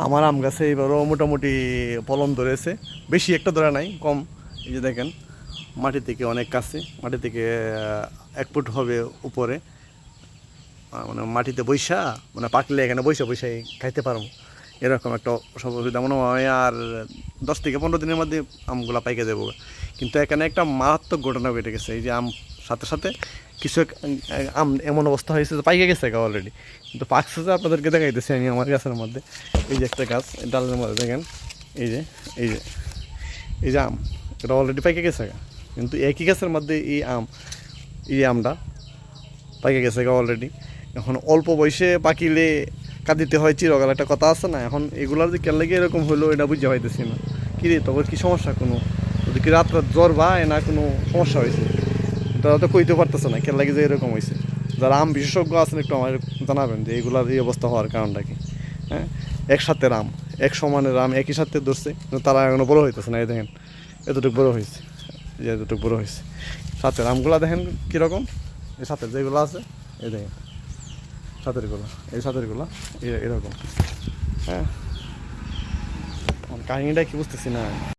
আমার আম গাছে এবারও মোটামুটি ফলন ধরেছে, বেশি একটা ধরে নাই, কম। এই যে দেখেন, মাটি থেকে অনেক কাছে, মাটি থেকে 1 ফুট হবে উপরে। মানে মাটিতে বৈশা, মানে পাকলে এখানে বৈশা বৈশাই খাইতে পারবো, এরকম একটা সুবিধা মনে হয়। আর 10 থেকে 15 দিনের মধ্যে আমগুলা পাইকে দেবো। কিন্তু এখানে একটা মারাত্মক ঘটনা ঘটে গেছে। এই যে আম সাথে সাথে কিছু আম এমন অবস্থা হয়েছে যে পাইকে গেছে অলরেডি, কিন্তু পাকছে যে আপনাদেরকে দেখাইতেছি আমি আমার গাছের মধ্যে। এই যে একটা গাছ, ডালের মধ্যে দেখেন, এই যে এই যে এই যে আম, এটা অলরেডি পাইকে গেছে। কিন্তু একই গাছের মধ্যে এই আমটা পাইকে গেছে অলরেডি। এখন অল্প বয়সে পাকিলে কাঁদিতে হয় চিরকাল, একটা কথা আছে না। এখন এগুলার যে কেন লাগে এরকম হলো এটা বুঝতে পাইতেছি না। কি রে তখন কি সমস্যা, কোনো যদি কি রাত রাত জ্বর বা না কোনো সমস্যা হয়েছে, তারা তো কইতে পারতেছে না কেন লাগে যে এরকম হয়েছে। যারা আম বিশেষজ্ঞ আছেন একটু আমার জানাবেন যে এগুলার এই অবস্থা হওয়ার কারণটা কি। হ্যাঁ, একসাথে আম, এক সমানের আম একই সাথে ধরছে, কিন্তু তারা এখনো বড় হইতেছে না। এই দেখেন এতটুকু বড় হয়েছে, যে এতটুকু বড় হয়েছে। সাথের আমগুলা দেখেন কীরকম, এই সাথের যেগুলো আছে, এই দেখেন সাঁতারগুলো, এই সাঁতারগুলো এরকম। হ্যাঁ, কাহিনিটা কি বুঝতেছি না।